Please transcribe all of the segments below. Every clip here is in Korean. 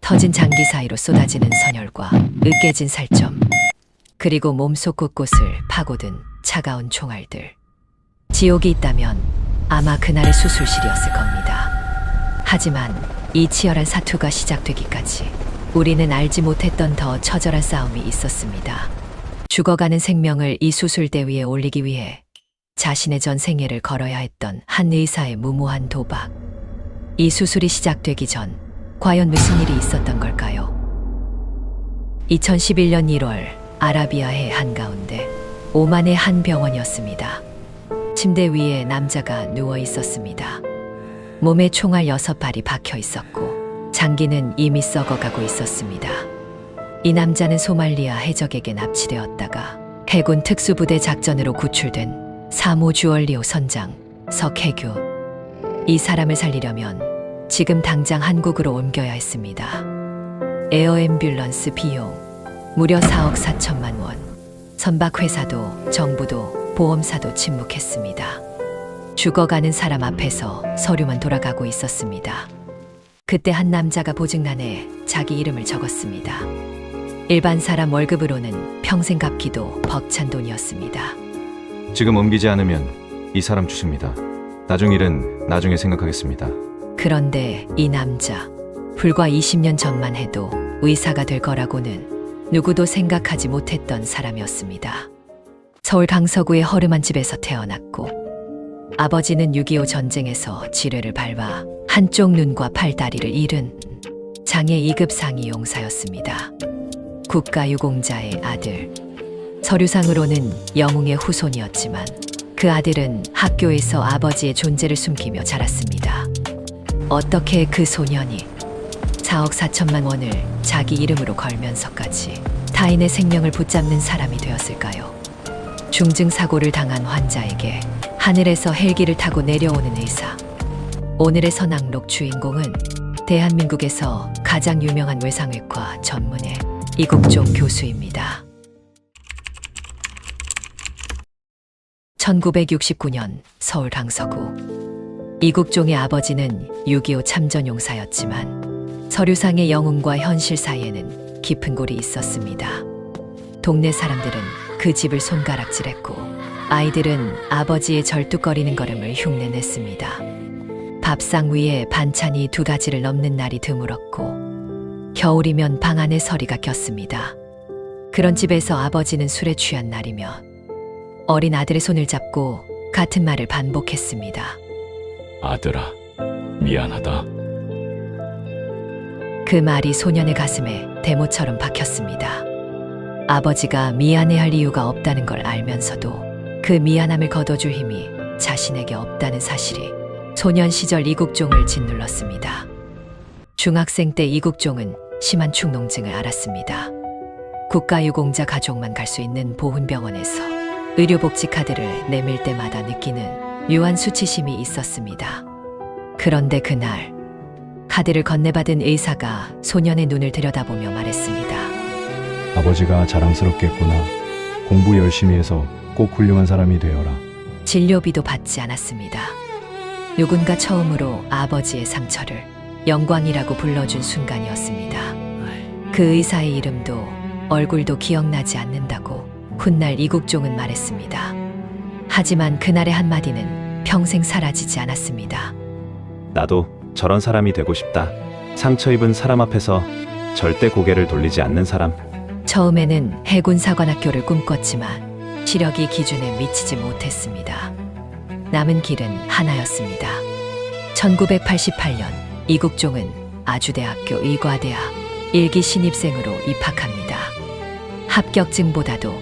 터진 장기 사이로 쏟아지는 선혈과 으깨진 살점, 그리고 몸속 곳곳을 파고든 차가운 총알들. 지옥이 있다면 아마 그날의 수술실이었을 겁니다. 하지만 이 치열한 사투가 시작되기까지 우리는 알지 못했던 더 처절한 싸움이 있었습니다. 죽어가는 생명을 이 수술대 위에 올리기 위해 자신의 전 생애를 걸어야 했던 한 의사의 무모한 도박. 이 수술이 시작되기 전 과연 무슨 일이 있었던 걸까요? 2011년 1월 아라비아해 한가운데 오만의 한 병원이었습니다. 침대 위에 남자가 누워 있었습니다. 몸에 총알 6발이 박혀 있었고 장기는 이미 썩어가고 있었습니다. 이 남자는 소말리아 해적에게 납치되었다가 해군 특수부대 작전으로 구출된 사모 주얼리오 선장 석혜규. 이 사람을 살리려면 지금 당장 한국으로 옮겨야 했습니다. 에어 앰뷸런스 비용 무려 4억 4천만 원. 선박회사도 정부도 보험사도 침묵했습니다. 죽어가는 사람 앞에서 서류만 돌아가고 있었습니다. 그때 한 남자가 보증란에 자기 이름을 적었습니다. 일반 사람 월급으로는 평생 갚기도 벅찬 돈이었습니다. 지금 옮기지 않으면 이 사람 주십니다. 나중 일은 나중에 생각하겠습니다. 그런데 이 남자, 불과 20년 전만 해도 의사가 될 거라고는 누구도 생각하지 못했던 사람이었습니다. 서울 강서구의 허름한 집에서 태어났고 아버지는 6.25 전쟁에서 지뢰를 밟아 한쪽 눈과 팔다리를 잃은 장애 2급 상위 용사였습니다. 국가유공자의 아들. 서류상으로는 영웅의 후손이었지만 그 아들은 학교에서 아버지의 존재를 숨기며 자랐습니다. 어떻게 그 소년이 4억 4천만 원을 자기 이름으로 걸면서까지 타인의 생명을 붙잡는 사람이 되었을까요? 중증사고를 당한 환자에게 하늘에서 헬기를 타고 내려오는 의사. 오늘의 선앙록 주인공은 대한민국에서 가장 유명한 외상외과 전문의 이국종 교수입니다. 1969년 서울 강서구. 이국종의 아버지는 6.25 참전용사였지만 서류상의 영웅과 현실 사이에는 깊은 골이 있었습니다. 동네 사람들은 그 집을 손가락질했고 아이들은 아버지의 절뚝거리는 걸음을 흉내냈습니다. 밥상 위에 반찬이 2가지를 넘는 날이 드물었고 겨울이면 방 안에 서리가 꼈습니다. 그런 집에서 아버지는 술에 취한 날이면 어린 아들의 손을 잡고 같은 말을 반복했습니다. 아들아, 미안하다. 그 말이 소년의 가슴에 대모처럼 박혔습니다. 아버지가 미안해할 이유가 없다는 걸 알면서도 그 미안함을 거둬줄 힘이 자신에게 없다는 사실이 소년 시절 이국종을 짓눌렀습니다. 중학생 때 이국종은 심한 축농증을 앓았습니다. 국가유공자 가족만 갈 수 있는 보훈병원에서 의료복지 카드를 내밀 때마다 느끼는 묘한 수치심이 있었습니다. 그런데 그날 카드를 건네받은 의사가 소년의 눈을 들여다보며 말했습니다. 아버지가 자랑스럽겠구나. 공부 열심히 해서 꼭 훌륭한 사람이 되어라. 진료비도 받지 않았습니다. 누군가 처음으로 아버지의 상처를 영광이라고 불러준 순간이었습니다. 그 의사의 이름도 얼굴도 기억나지 않는다고 훗날 이국종은 말했습니다. 하지만 그날의 한마디는 평생 사라지지 않았습니다. 나도 저런 사람이 되고 싶다. 상처 입은 사람 앞에서 절대 고개를 돌리지 않는 사람. 처음에는 해군사관학교를 꿈꿨지만 시력이 기준에 미치지 못했습니다. 남은 길은 하나였습니다. 1988년 이국종은 아주대학교 의과대학 1기 신입생으로 입학합니다. 합격증보다도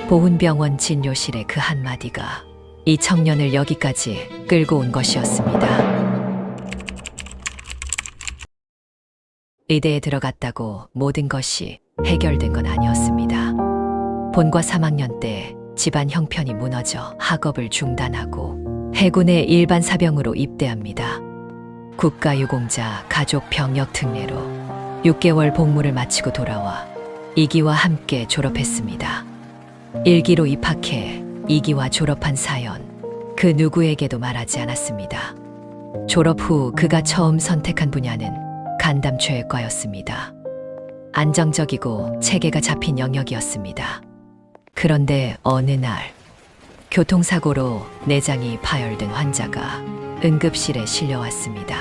보훈병원 진료실의 그 한마디가 이 청년을 여기까지 끌고 온 것이었습니다. 의대에 들어갔다고 모든 것이 해결된 건 아니었습니다. 본과 3학년 때 집안 형편이 무너져 학업을 중단하고 해군의 일반 사병으로 입대합니다. 국가유공자 가족 병역 특례로 6개월 복무를 마치고 돌아와 2기와 함께 졸업했습니다. 1기로 입학해 2기와 졸업한 사연, 그 누구에게도 말하지 않았습니다. 졸업 후 그가 처음 선택한 분야는 간담회과였습니다. 안정적이고 체계가 잡힌 영역이었습니다. 그런데 어느 날 교통사고로 내장이 파열된 환자가 응급실에 실려왔습니다.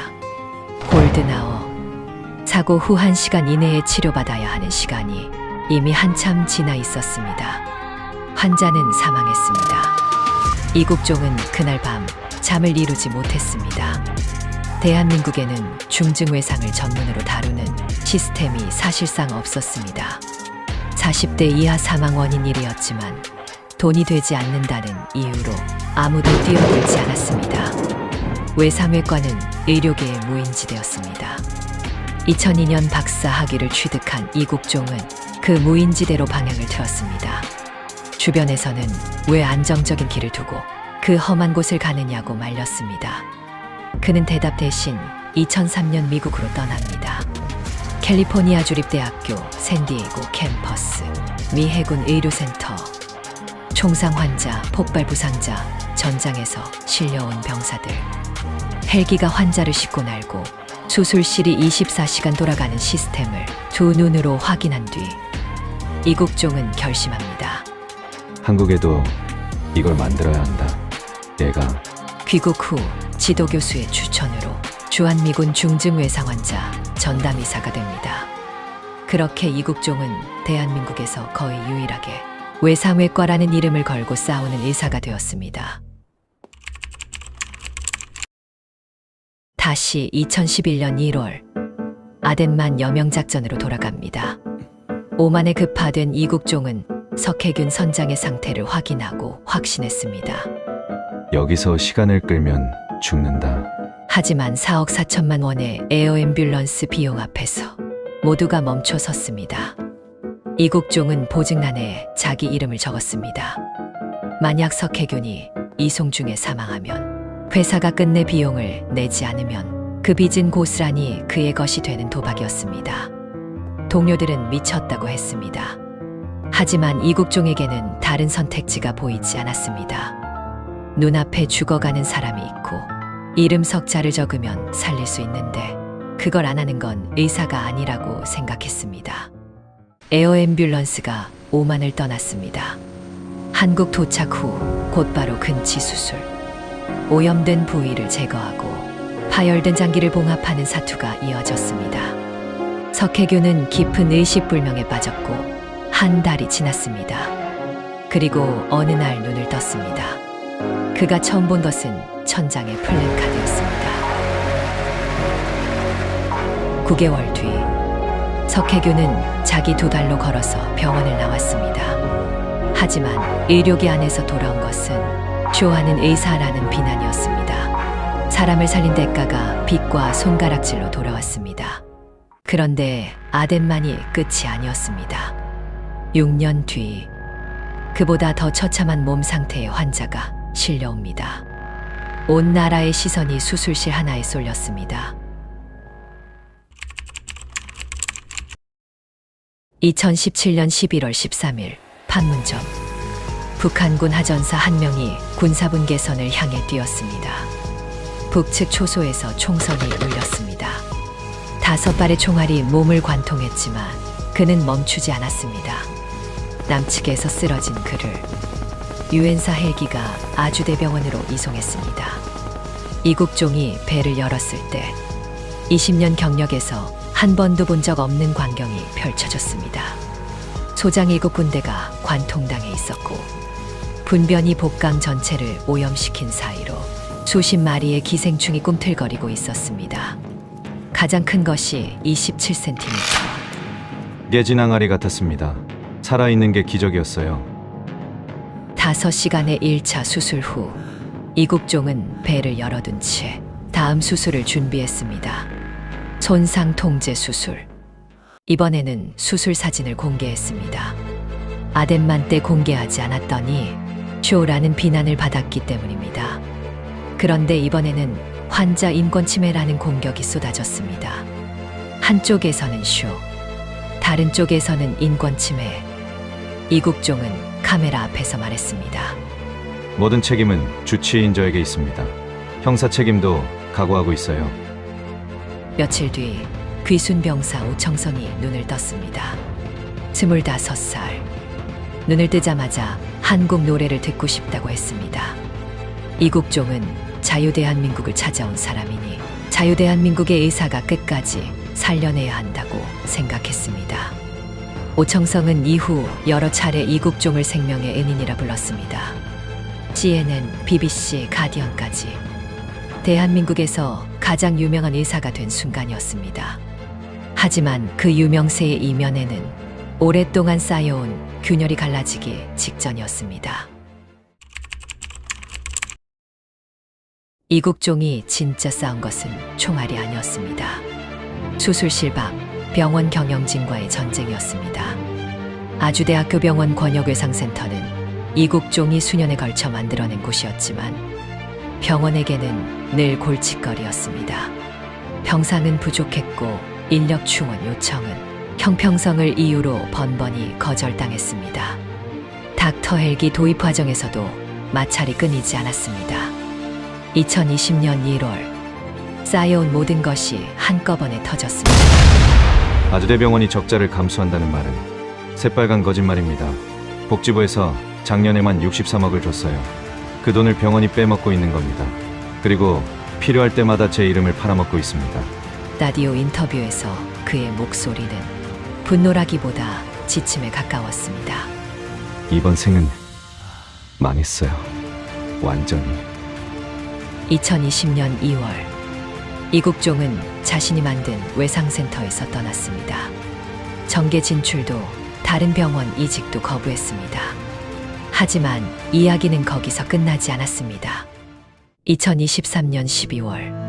골든아워. 사고 후 1시간 이내에 치료받아야 하는 시간이 이미 한참 지나 있었습니다. 환자는 사망했습니다. 이국종은 그날 밤 잠을 이루지 못했습니다. 대한민국에는 중증외상을 전문으로 다루는 시스템이 사실상 없었습니다. 40대 이하 사망 원인 1위였지만 돈이 되지 않는다는 이유로 아무도 뛰어들지 않았습니다. 외상외과는 의료계의 무인지대였습니다. 2002년 박사 학위를 취득한 이국종은 그 무인지대로 방향을 틀었습니다. 주변에서는 왜 안정적인 길을 두고 그 험한 곳을 가느냐고 말렸습니다. 그는 대답 대신 2003년 미국으로 떠납니다. 캘리포니아 주립대학교 샌디에이고 캠퍼스, 미 해군 의료센터, 총상 환자, 폭발 부상자, 전장에서 실려온 병사들. 헬기가 환자를 싣고 날고 수술실이 24시간 돌아가는 시스템을 두 눈으로 확인한 뒤 이국종은 결심합니다. 한국에도 이걸 만들어야 한다. 내가 귀국 후 지도교수의 추천으로 주한미군 중증외상 환자 전담의사가 됩니다. 그렇게 이국종은 대한민국에서 거의 유일하게 외상외과라는 이름을 걸고 싸우는 의사가 되었습니다. 다시 2011년 1월 아덴만 여명작전으로 돌아갑니다. 오만에 급파된 이국종은 석혜균 선장의 상태를 확인하고 확신했습니다. 여기서 시간을 끌면 죽는다. 하지만 4억 4천만 원의 에어 앰뷸런스 비용 앞에서 모두가 멈춰 섰습니다. 이국종은 보증란에 자기 이름을 적었습니다. 만약 석혜균이 이송 중에 사망하면 회사가 끝내 비용을 내지 않으면 그 빚은 고스란히 그의 것이 되는 도박이었습니다. 동료들은 미쳤다고 했습니다. 하지만 이국종에게는 다른 선택지가 보이지 않았습니다. 눈앞에 죽어가는 사람이 있고 이름 석자를 적으면 살릴 수 있는데 그걸 안 하는 건 의사가 아니라고 생각했습니다. 에어 앰뷸런스가 오만을 떠났습니다. 한국 도착 후 곧바로 근치 수술, 오염된 부위를 제거하고 파열된 장기를 봉합하는 사투가 이어졌습니다. 석혜균은 깊은 의식불명에 빠졌고 한 달이 지났습니다. 그리고 어느 날 눈을 떴습니다. 그가 처음 본 것은 천장의 플랜카드였습니다. 9개월 뒤 석혜균은 자기 2달러 걸어서 병원을 나왔습니다. 하지만 의료계 안에서 돌아온 것은 쇼하는 의사라는 비난이었습니다. 사람을 살린 대가가 빚과 손가락질로 돌아왔습니다. 그런데 아덴만이 끝이 아니었습니다. 6년 뒤 그보다 더 처참한 몸 상태의 환자가 실려옵니다. 온 나라의 시선이 수술실 하나에 쏠렸습니다. 2017년 11월 13일 판문점. 북한군 하전사 한 명이 군사분 개선을 향해 뛰었습니다. 북측 초소에서 총선이 울렸습니다. 5발의 총알이 몸을 관통했지만 그는 멈추지 않았습니다. 남측에서 쓰러진 그를 유엔사 헬기가 아주대병원으로 이송했습니다. 이국종이 배를 열었을 때 20년 경력에서 한 번도 본 적 없는 광경이 펼쳐졌습니다. 소장 7 군대가 관통당해 있었고 분변이 복강 전체를 오염시킨 사이로 수십 마리의 기생충이 꿈틀거리고 있었습니다. 가장 큰 것이 27cm. 깨진 항아리 같았습니다. 살아있는 게 기적이었어요. 5시간의 1차 수술 후 이국종은 배를 열어둔 채 다음 수술을 준비했습니다. 손상 통제 수술. 이번에는 수술 사진을 공개했습니다. 아덴만 때 공개하지 않았더니 쇼라는 비난을 받았기 때문입니다. 그런데 이번에는 환자 인권 침해라는 공격이 쏟아졌습니다. 한쪽에서는 쇼, 다른 쪽에서는 인권 침해. 이국종은 카메라 앞에서 말했습니다. 모든 책임은 주치의인 저에게 있습니다. 형사 책임도 각오하고 있어요. 며칠 뒤 귀순 병사 오청성이 눈을 떴습니다. 25살. 눈을 뜨자마자 한국 노래를 듣고 싶다고 했습니다. 이국종은 자유대한민국을 찾아온 사람이니 자유대한민국의 의사가 끝까지 살려내야 한다고 생각했습니다. 오청성은 이후 여러 차례 이국종을 생명의 은인이라 불렀습니다. CNN, BBC, 가디언까지 대한민국에서 가장 유명한 의사가 된 순간이었습니다. 하지만 그 유명세의 이면에는 오랫동안 쌓여온 균열이 갈라지기 직전이었습니다. 이국종이 진짜 싸운 것은 총알이 아니었습니다. 수술실 밖 병원 경영진과의 전쟁이었습니다. 아주대학교 병원 권역외상센터는 이국종이 수년에 걸쳐 만들어낸 곳이었지만 병원에게는 늘 골칫거리였습니다. 병상은 부족했고 인력 충원 요청은 형평성을 이유로 번번이 거절당했습니다. 닥터 헬기 도입 과정에서도 마찰이 끊이지 않았습니다. 2020년 1월 쌓여온 모든 것이 한꺼번에 터졌습니다. 아주대병원이 적자를 감수한다는 말은 새빨간 거짓말입니다. 복지부에서 작년에만 63억을 줬어요. 그 돈을 병원이 빼먹고 있는 겁니다. 그리고 필요할 때마다 제 이름을 팔아먹고 있습니다. 라디오 인터뷰에서 그의 목소리는 분노라기보다 지침에 가까웠습니다. 이번 생은 망했어요. 완전히. 2020년 2월 이국종은 자신이 만든 외상센터에서 떠났습니다. 정계 진출도 다른 병원 이직도 거부했습니다. 하지만 이야기는 거기서 끝나지 않았습니다. 2023년 12월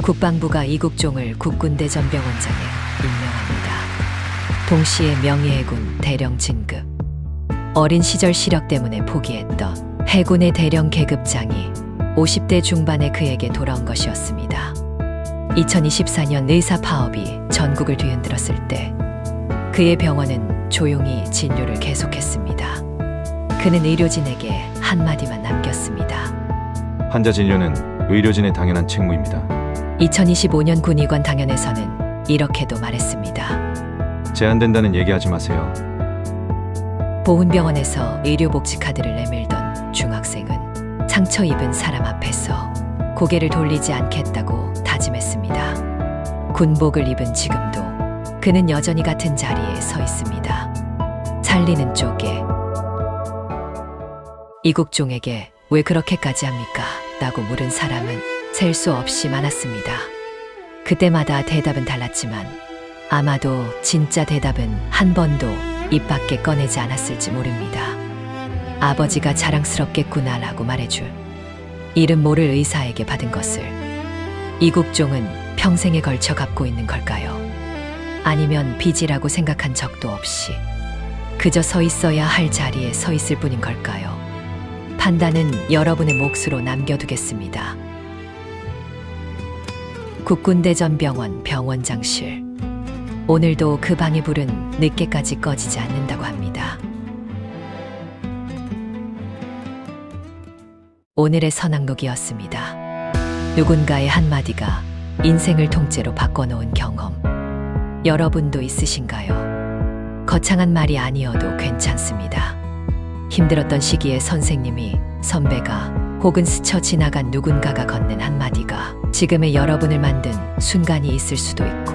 국방부가 이국종을 국군대전병원장에 임명합니다. 동시에 명예해군 대령 진급. 어린 시절 시력 때문에 포기했던 해군의 대령 계급장이 50대 중반에 그에게 돌아온 것이었습니다. 2024년 의사 파업이 전국을 뒤흔들었을 때 그의 병원은 조용히 진료를 계속했습니다. 그는 의료진에게 한마디만 남겼습니다. 환자 진료는 의료진의 당연한 책무입니다. 2025년 군의관 당연에서는 이렇게도 말했습니다. 제한된다는 얘기하지 마세요. 보훈병원에서 의료복지 카드를 내밀던 중학생은 상처 입은 사람 앞에서 고개를 돌리지 않겠다고 다짐했습니다. 군복을 입은 지금도 그는 여전히 같은 자리에 서 있습니다. 살리는 쪽에 이국종에게 왜 그렇게까지 합니까? 라고 물은 사람은 셀 수 없이 많았습니다. 그때마다 대답은 달랐지만 아마도 진짜 대답은 한 번도 입 밖에 꺼내지 않았을지 모릅니다. 아버지가 자랑스럽겠구나라고 말해줄 이름 모를 의사에게 받은 것을 이국종은 평생에 걸쳐 갚고 있는 걸까요? 아니면 빚이라고 생각한 적도 없이 그저 서 있어야 할 자리에 서 있을 뿐인 걸까요? 판단은 여러분의 몫으로 남겨두겠습니다. 국군대전병원 병원장실. 오늘도 그 방의 불은 늦게까지 꺼지지 않는다고 합니다. 오늘의 선악록이었습니다. 누군가의 한마디가 인생을 통째로 바꿔놓은 경험. 여러분도 있으신가요? 거창한 말이 아니어도 괜찮습니다. 힘들었던 시기에 선생님이, 선배가, 혹은 스쳐 지나간 누군가가 건넨 한마디가 지금의 여러분을 만든 순간이 있을 수도 있고,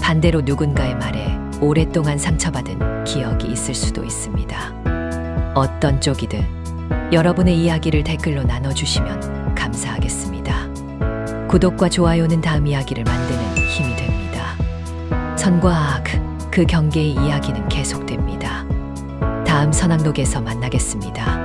반대로 누군가의 말에 오랫동안 상처받은 기억이 있을 수도 있습니다. 어떤 쪽이든 여러분의 이야기를 댓글로 나눠주시면 감사하겠습니다. 구독과 좋아요는 다음 이야기를 만드는 힘이 됩니다. 선과 악, 그 경계의 이야기는 계속됩니다. 다음 선악록에서 만나겠습니다.